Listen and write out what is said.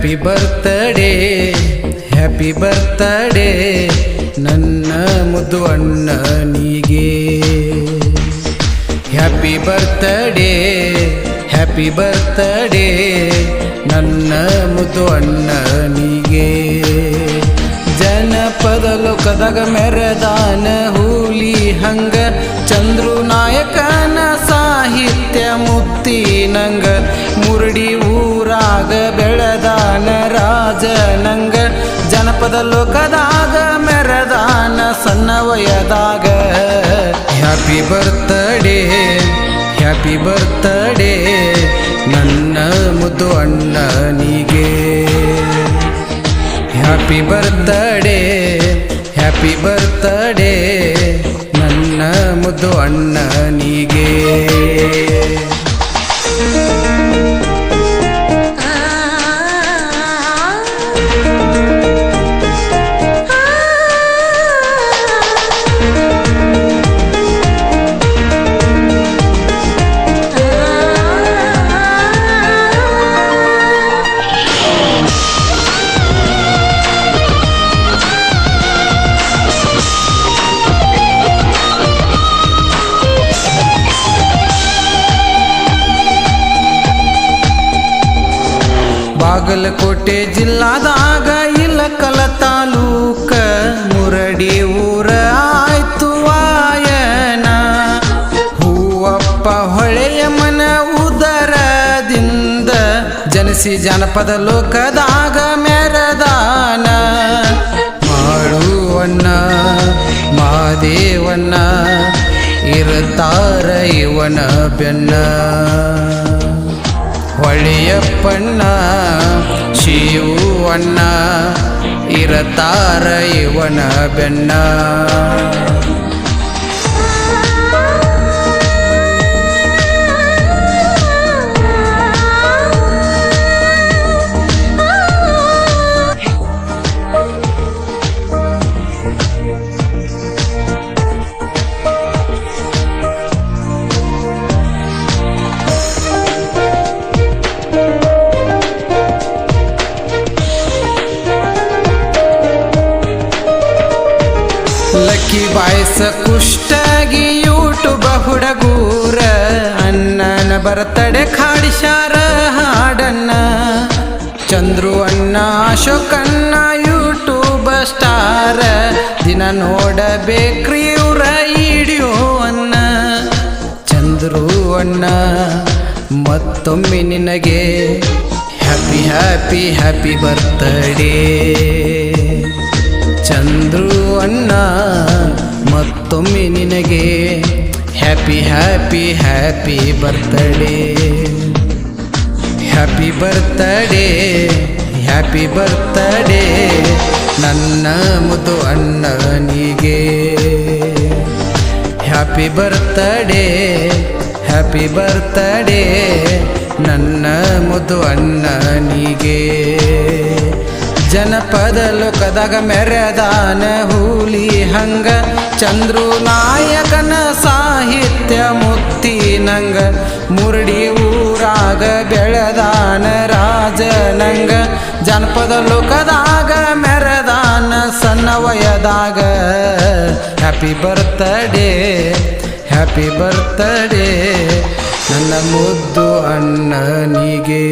Happy birthday happy birthday ನನ್ನ ಮುದ್ದು ಅಣ್ಣನಿಗೆ. ಹ್ಯಾಪಿ ಬರ್ತ್ಡೇ ಹ್ಯಾಪಿ ಬರ್ತ್ಡೇ ನನ್ನ ಮುದ್ದು ಅಣ್ಣನಿಗೆ. ಜನಪದ ಲೋಕದಾಗ ಮೆರೆದಾನ ಹುಲಿ ಹಂಗ, ಚಂದ್ರು ನಾಯಕನ ಸಾಹಿತ್ಯ ಮುಕ್ತಿ ನಂಗ. ಮುರಡಿ ಊರಾಗ ಬೆಳೆದಾನ ರಾಜ ನಂಗ, ಜನಪದ ಲೋಕದಾಗ ಮೆರೆದಾನ ಸಣ್ಣ ವಯದಾಗ. ಹ್ಯಾಪಿ ಬರ್ತ್ಡೇ ಹ್ಯಾಪಿ ಬರ್ತ್ಡೇ ನನ್ನ ಮುದ್ದು ಅಣ್ಣನಿಗೆ. ಹ್ಯಾಪಿ ಬರ್ತ್ಡೇ ಹ್ಯಾಪಿ ಬರ್ತ್ಡೇ ನನ್ನ ಮುದ್ದು ಅಣ್ಣನಿಗೆ. ಬಾಗಲಕೋಟೆ ಜಿಲ್ಲಾದಾಗ ಇಲಕಲ ತಾಲೂಕ, ಮುರಡಿ ಊರ ಆಯ್ತು ವಾಯನ. ಹೂವಪ್ಪ ಹೊಳೆಯ ಮನ ಉದರದಿಂದ ಜನಿಸಿ ಜನಪದ ಲೋಕದಾಗ ಮೆರದಾನ. ಮಾಡುವಣ್ಣ ಮಾದೇವಣ್ಣ ಇರುತ್ತಾರ ಇವನ ಬೆನ್ನ. ಹೊಳೆಯಪ್ಪಣ್ಣ ಶಿವಣ್ಣ ಇರತಾರ ಇವನ ಬೆನ್ನ. ಲಕ್ಕಿ ಬಾಯ್ಸ ಕುಷ್ಟಗಿ ಯೂಟ್ಯೂಬ್ ಹುಡುಗೂರ, ಅಣ್ಣನ ಬರ್ತಡೆ ಕಾಡಿಸಾರ ಹಾಡನ್ನ. ಚಂದ್ರು ಅಣ್ಣ ಅಶೋಕಣ್ಣ ಯೂಟ್ಯೂಬ್ ಸ್ಟಾರ, ದಿನ ನೋಡಬೇಕ್ರಿ ಇವ್ರ ವಿಡಿಯೋವನ್ನ. ಚಂದ್ರು ಅಣ್ಣ ಮತ್ತೊಮ್ಮೆ ನಿನಗೆ happy happy happy birthday. Chandru ಅಣ್ಣ ಮತ್ತೊಮ್ಮೆ ನಿನಗೆ happy happy happy birthday. Happy birthday happy birthday ನನ್ನ ಮುದ್ದು ಅಣ್ಣನಿಗೆ. ಹ್ಯಾಪಿ ಬರ್ತ್ಡೇ ಹ್ಯಾಪಿ ಬರ್ತ್ಡೇ ನನ್ನ ಮುದ್ದು ಅಣ್ಣನಿಗೆ. ಜನಪದ ಲೋಕದಾಗ ಮೆರೆದಾನ ಹುಲಿ ಹಂಗ, ಚಂದ್ರು ನಾಯಕನ ಸಾಹಿತ್ಯ ಮುಕ್ತಿ ನಂಗ. ಮುರಡಿ ಊರಾಗ ಬೆಳೆದಾನ ರಾಜ ನಂಗ, ಜನಪದ ಲೋಕದಾಗ ಮೆರೆದಾನ ಸಣ್ಣ ವಯದಾಗ. ಹ್ಯಾಪಿ ಬರ್ತ್ಡೇ ಹ್ಯಾಪಿ ಬರ್ತ್ಡೇ ನನ್ನ ಮುದ್ದು ಅಣ್ಣನಿಗೆ.